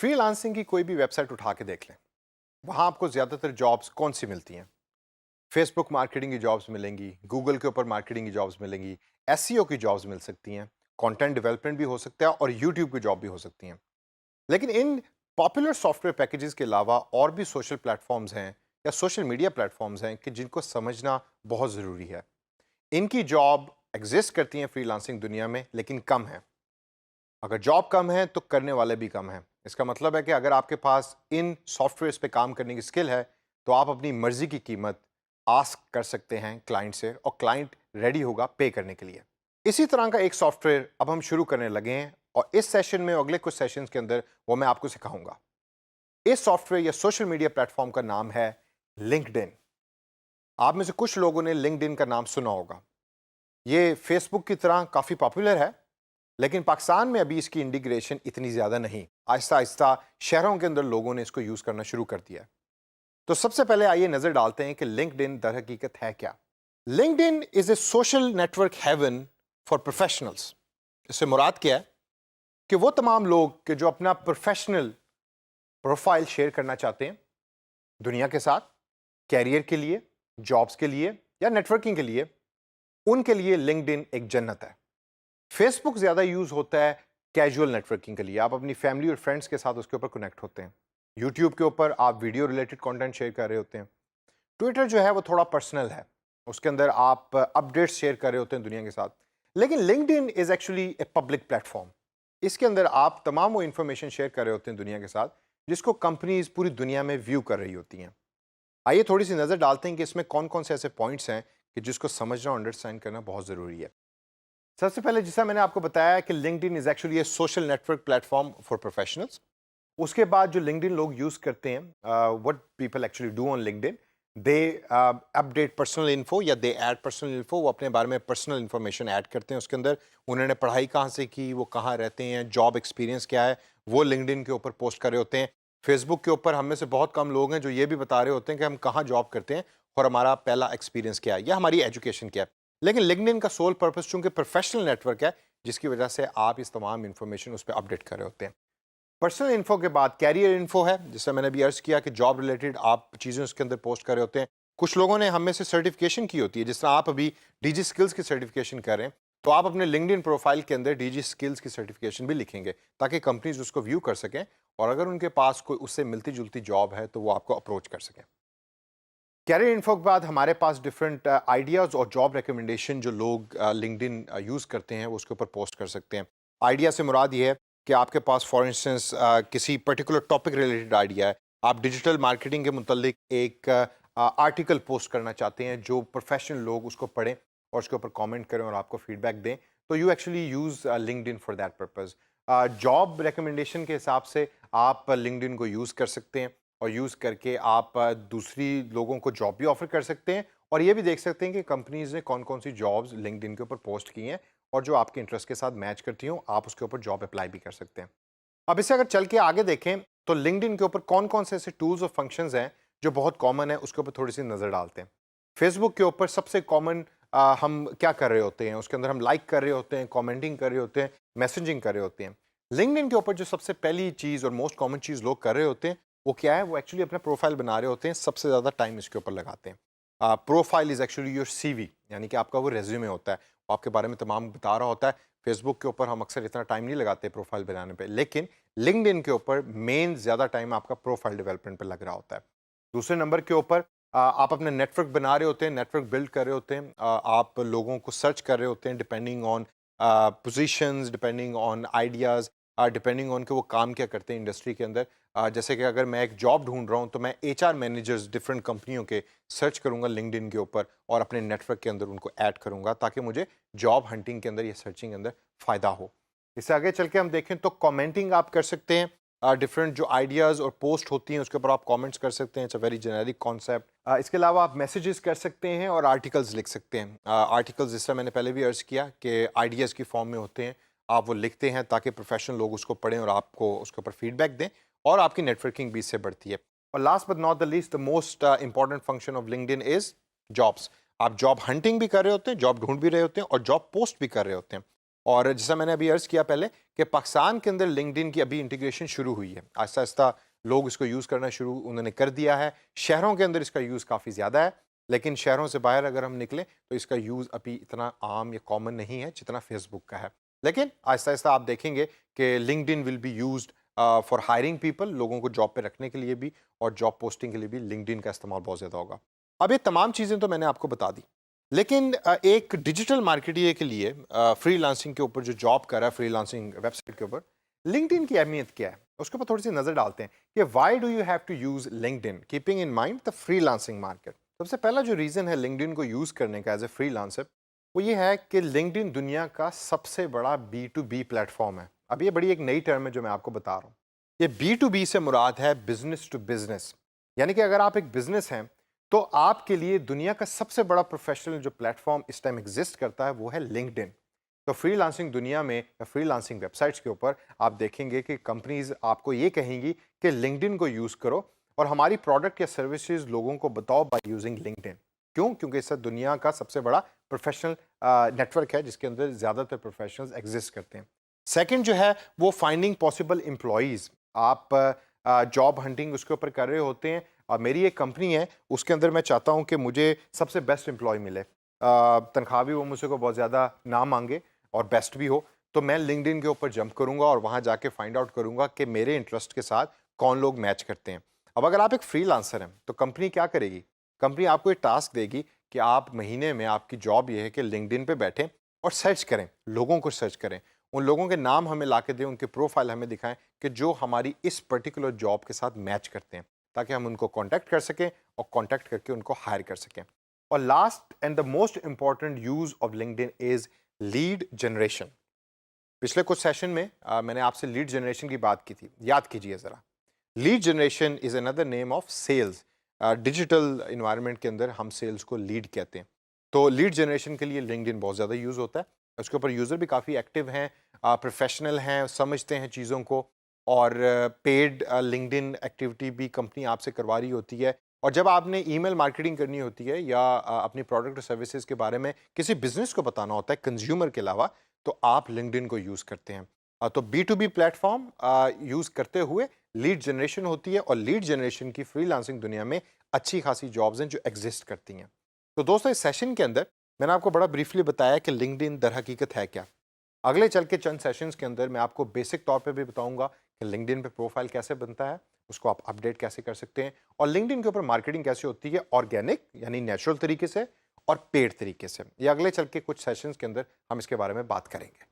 Freelancing की कोई भी वेबसाइट उठा के देख लें, वहाँ आपको ज़्यादातर जॉब्स कौन सी मिलती हैं? फेसबुक मार्केटिंग की जॉब्स मिलेंगी, गूगल के ऊपर मार्केटिंग की जॉब्स मिलेंगी, एसईओ की जॉब्स मिल सकती हैं, कंटेंट डेवलपमेंट भी हो सकता है और यूट्यूब की जॉब भी हो सकती हैं। लेकिन इन पॉपुलर सॉफ्टवेयर पैकेजेस के अलावा और भी सोशल प्लेटफॉर्म्स हैं या सोशल मीडिया प्लेटफॉर्म्स हैं कि जिनको समझना बहुत ज़रूरी है। इनकी जॉब एग्जिस्ट करती हैं फ्रीलांसिंग दुनिया में, लेकिन कम है। अगर जॉब कम है तो करने वाले भी कम हैं। इसका मतलब है कि अगर आपके पास इन सॉफ्टवेयर्स पे काम करने की स्किल है तो आप अपनी मर्जी की कीमत आस्क कर सकते हैं क्लाइंट से और क्लाइंट रेडी होगा पे करने के लिए। इसी तरह का एक सॉफ्टवेयर अब हम शुरू करने लगे हैं और इस सेशन में अगले कुछ सेशंस के अंदर वो मैं आपको सिखाऊंगा। इस सॉफ्टवेयर या सोशल मीडिया प्लेटफॉर्म का नाम है लिंक्डइन। आप में से कुछ लोगों ने लिंक्डइन का नाम सुना होगा। ये फेसबुक की तरह काफ़ी पॉपुलर है, लेकिन पाकिस्तान में अभी इसकी इंटीग्रेशन इतनी ज़्यादा नहीं। आहिस्ता आहिस्ता शहरों के अंदर लोगों ने इसको यूज़ करना शुरू कर दिया है। तो सबसे पहले आइए नज़र डालते हैं कि लिंक्डइन दर हकीकत है क्या। LinkedIn is a social network haven for professionals. इससे मुराद क्या है कि वो तमाम लोग कि जो अपना प्रोफेशनल प्रोफाइल शेयर करना चाहते हैं दुनिया के साथ, कैरियर के लिए, जॉब्स के लिए या नेटवर्किंग के लिए, उनके लिए लिंक्डइन एक जन्नत है। फेसबुक ज़्यादा यूज़ होता है कैजुअल नेटवर्किंग के लिए, आप अपनी फैमिली और फ्रेंड्स के साथ उसके ऊपर कनेक्ट होते हैं। यूट्यूब के ऊपर आप वीडियो रिलेटेड कंटेंट शेयर कर रहे होते हैं। ट्विटर जो है वो थोड़ा पर्सनल है, उसके अंदर आप अपडेट्स शेयर कर रहे होते हैं दुनिया के साथ। लेकिन LinkedIn is actually a public platform. इसके अंदर आप तमाम वो इन्फॉर्मेशन शेयर कर रहे होते हैं दुनिया के साथ जिसको कंपनीज पूरी दुनिया में व्यू कर रही होती हैं। आइए थोड़ी सी नज़र डालते हैं कि इसमें कौन कौन से ऐसे पॉइंट्स हैं कि जिसको समझना और अंडरस्टैंड करना बहुत ज़रूरी है। सबसे पहले जैसा मैंने आपको बताया कि LinkedIn is actually A social network platform for professionals. उसके बाद जो लिंक्डइन लोग यूज़ करते हैं, what people actually do on LinkedIn, they update personal info या दे ऐड पर्सनल इन्फो। वो अपने बारे में पर्सनल इन्फॉर्मेशन ऐड करते हैं उसके अंदर। उन्होंने पढ़ाई कहाँ से की, वो कहाँ रहते हैं, जॉब एक्सपीरियंस क्या है, वो लिंक्डइन के ऊपर पोस्ट कर रहे होते हैं। फेसबुक के ऊपर हम में से बहुत कम लोग हैं जो ये भी बता रहे होते हैं कि हम कहाँ जॉब करते हैं और हमारा पहला एक्सपीरियंस क्या है या हमारी एजुकेशन क्या है। लेकिन लिंक्डइन का सोल पर्पस चूंकि प्रोफेशनल नेटवर्क है, जिसकी वजह से आप इस तमाम इन्फॉर्मेशन उस पर अपडेट कर रहे होते हैं। पर्सनल इन्फो के बाद कैरियर इन्फो है, जिससे मैंने भी अर्ज किया कि जॉब रिलेटेड आप चीज़ें उसके अंदर पोस्ट कर रहे होते हैं। कुछ लोगों ने हम में से सर्टिफिकेशन की होती है, जिस तरह आप अभी डिजी स्किल्स की सर्टिफिकेशन कर रहे हैं, तो आप अपने लिंक्डइन प्रोफाइल के अंदर डिजी स्किल्स की सर्टिफिकेशन भी लिखेंगे ताकि कंपनीज उसको व्यू कर सकें और अगर उनके पास कोई उससे मिलती जुलती जॉब है तो वो आपको अप्रोच कर सकें। कैरियर इन्फो के बाद हमारे पास डिफरेंट आइडियाज़ और जॉब रिकमेंडेशन जो लोग लिंक्डइन यूज़ करते हैं वो उसके ऊपर पोस्ट कर सकते हैं। आइडिया से मुराद ये है कि आपके पास फॉर इंस्टेंस किसी पर्टिकुलर टॉपिक रिलेटेड आइडिया है, आप डिजिटल मार्केटिंग के मुतल्लिक एक आर्टिकल पोस्ट करना चाहते हैं जो प्रोफेशनल लोग उसको पढ़ें और उसके ऊपर कमेंट करें और आपको फीडबैक दें, तो you actually use LinkedIn for that purpose. Job recommendation के हिसाब से आप लिंक्डइन को यूज़ कर सकते हैं और यूज़ करके आप दूसरी लोगों को जॉब भी ऑफ़र कर सकते हैं और ये भी देख सकते हैं कि कंपनीज़ ने कौन कौन सी जॉब्स लिंक्डइन के ऊपर पोस्ट की हैं और जो आपके इंटरेस्ट के साथ मैच करती हों, आप उसके ऊपर जॉब अप्लाई भी कर सकते हैं। अब इसे अगर चल के आगे देखें तो लिंक्डइन के ऊपर कौन कौन से ऐसे टूल्स और फंक्शंस हैं जो बहुत कॉमन है, उसके ऊपर थोड़ी सी नज़र डालते हैं। फेसबुक के ऊपर सबसे कॉमन हम क्या कर रहे होते हैं, उसके अंदर हम लाइक कर रहे होते हैं, कमेंटिंग कर रहे होते हैं, मैसेजिंग कर रहे होते हैं। लिंक्डइन के ऊपर जो सबसे पहली चीज़ और मोस्ट कॉमन चीज़ लोग कर रहे होते हैं वो क्या है, वो एक्चुअली अपना प्रोफाइल बना रहे होते हैं, सबसे ज़्यादा टाइम इसके ऊपर लगाते हैं। Profile is actually your CV, यानी कि आपका वो रेज्यूमे होता है, वो आपके बारे में तमाम बता रहा होता है। फेसबुक के ऊपर हम अक्सर इतना टाइम नहीं लगाते प्रोफाइल बनाने पे, लेकिन लिंक्डइन के ऊपर मेन ज़्यादा टाइम आपका प्रोफाइल डेवलपमेंट पे लग रहा होता है। दूसरे नंबर के ऊपर आप अपना नेटवर्क बना रहे होते हैं, नेटवर्क बिल्ड कर रहे होते हैं। आप लोगों को सर्च कर रहे होते हैं depending on positions, depending on ideas, depending on कि वो काम क्या करते हैं इंडस्ट्री के अंदर। जैसे कि अगर मैं एक जॉब ढूंढ रहा हूँ तो मैं एचआर मैनेजर्स डिफरेंट कंपनियों के सर्च करूंगा लिंक्डइन के ऊपर और अपने नेटवर्क के अंदर उनको ऐड करूंगा ताकि मुझे जॉब हंटिंग के अंदर या सर्चिंग के अंदर फ़ायदा हो। इससे आगे चल के हम देखें तो कमेंटिंग आप कर सकते हैं। डिफरेंट जो आइडियाज़ और पोस्ट होती हैं उसके ऊपर आप कमेंट्स कर सकते हैं। It's a very generic concept. इसके अलावा आप मैसेजेस कर सकते हैं और आर्टिकल्स लिख सकते हैं। आर्टिकल्स जिस तरह मैंने पहले भी अर्ज़ किया कि आइडियाज़ की फॉर्म में होते हैं, आप वो लिखते हैं ताकि प्रोफेशनल लोग उसको पढ़ें और आपको उसके ऊपर फीडबैक दें और आपकी नेटवर्किंग भी इससे बढ़ती है। और last but not the least, the most important function of LinkedIn is jobs. आप जॉब हंटिंग भी कर रहे होते हैं, जॉब ढूंढ भी रहे होते हैं और जॉब पोस्ट भी कर रहे होते हैं। और जैसा मैंने अभी अर्ज़ किया पहले कि पाकिस्तान के अंदर लिंक्डइन की अभी इंटीग्रेशन शुरू हुई है। आहिस्ता-आहिस्ता लोग इसको यूज़ करना शुरू उन्होंने कर दिया है। शहरों के अंदर इसका यूज़ काफ़ी ज़्यादा है, लेकिन शहरों से बाहर अगर हम निकलें तो इसका यूज़ अभी इतना आम या कॉमन नहीं है जितना फेसबुक का है। लेकिन आहिस्ता-आहिस्ता आप देखेंगे कि LinkedIn will be used for hiring people, लोगों को जॉब पे रखने के लिए भी और जॉब पोस्टिंग के लिए भी लिंक्डइन का इस्तेमाल बहुत ज़्यादा होगा। अब ये तमाम चीज़ें तो मैंने आपको बता दी, लेकिन एक डिजिटल मार्केटियर के लिए फ्रीलांसिंग के ऊपर जो जॉब कर रहा है फ्रीलांसिंग वेबसाइट के ऊपर, लिंक्डइन की अहमियत क्या है? उसके ऊपर थोड़ी सी नज़र डालते हैं कि why do you have to use LinkedIn keeping in mind the freelancing market. सबसे पहला जो रीज़न है लिंक्डइन को यूज़ करने का एज ए फ्रीलांसर, वो ये है कि लिंक्डइन दुनिया का सबसे बड़ा B2B प्लेटफॉर्म है। अब ये बड़ी एक नई टर्म है जो मैं आपको बता रहा हूँ। ये B2B से मुराद है बिजनेस टू बिजनेस, यानी कि अगर आप एक बिजनेस हैं तो आपके लिए दुनिया का सबसे बड़ा प्रोफेशनल जो प्लेटफॉर्म इस टाइम एग्जिस्ट करता है वो है लिंक्डइन। तो फ्रीलांसिंग दुनिया में या फ्रीलांसिंग वेबसाइट्स के ऊपर आप देखेंगे कि कंपनीज आपको ये कहेंगी कि लिंक्डइन को यूज़ करो और हमारी प्रोडक्ट या सर्विसेज लोगों को बताओ बाय यूजिंग लिंक्डइन। क्यों? क्योंकि इससे दुनिया का सबसे बड़ा प्रोफेशनल नेटवर्क है जिसके अंदर ज़्यादातर प्रोफेशनल्स एग्जिस्ट करते हैं। सेकंड जो है वो फाइंडिंग पॉसिबल एम्प्लॉयज़। आप जॉब हंटिंग उसके ऊपर कर रहे होते हैं और मेरी एक कंपनी है उसके अंदर मैं चाहता हूँ कि मुझे सबसे बेस्ट एम्प्लॉय मिले, तनख्वाह भी वो मुझसे को बहुत ज़्यादा ना मांगे और बेस्ट भी हो, तो मैं लिंक्डइन के ऊपर जंप करूँगा और वहाँ जाके फाइंड आउट करूँगा कि मेरे इंटरेस्ट के साथ कौन लोग मैच करते हैं। अब अगर आप एक फ्रीलांसर हैं तो कंपनी क्या करेगी? कंपनी आपको एक टास्क देगी कि आप महीने में आपकी जॉब ये है कि लिंक्डइन पे बैठें और सर्च करें, लोगों को सर्च करें, उन लोगों के नाम हमें ला के दें, उनके प्रोफाइल हमें दिखाएं कि जो हमारी इस पर्टिकुलर जॉब के साथ मैच करते हैं, ताकि हम उनको कांटेक्ट कर सकें और कांटेक्ट करके उनको हायर कर सकें। और last and the most important use of LinkedIn is lead generation. पिछले कुछ सेशन में मैंने आपसे लीड जनरेशन की बात की थी, याद कीजिए ज़रा। Lead generation is another name of sales. Digital environment के अंदर हम सेल्स को लीड कहते हैं। तो लीड जनरेशन के लिए लिंक्डइन बहुत ज़्यादा यूज़ होता है। उसके ऊपर यूज़र भी काफ़ी एक्टिव हैं, प्रोफेशनल हैं, समझते हैं चीज़ों को और पेड लिंक्डइन एक्टिविटी भी कंपनी आपसे करवा रही होती है। और जब आपने ईमेल मार्केटिंग करनी होती है या अपनी प्रोडक्ट और सर्विसेज के बारे में किसी बिजनेस को बताना होता है कंज्यूमर के अलावा, तो आप लिंक्डइन को यूज़ करते हैं। तो B2B प्लेटफॉर्म यूज़ करते हुए लीड जनरेशन होती है और लीड जनरेशन की फ्रीलांसिंग दुनिया में अच्छी खासी जॉब्स हैं जो एग्जिस्ट करती हैं। तो दोस्तों इस सेशन के अंदर मैंने आपको बड़ा ब्रीफली बताया कि लिंक्डइन दर हकीकत है क्या। अगले चल के चंद सेशंस के अंदर मैं आपको बेसिक तौर पे भी बताऊंगा कि लिंक्डइन पे प्रोफाइल कैसे बनता है, उसको आप अपडेट कैसे कर सकते हैं और लिंक्डइन के ऊपर मार्केटिंग कैसे होती है ऑर्गेनिक यानी नेचुरल तरीके से और पेड तरीके से। ये अगले चल के कुछ सेशंस के अंदर हम इसके बारे में बात करेंगे।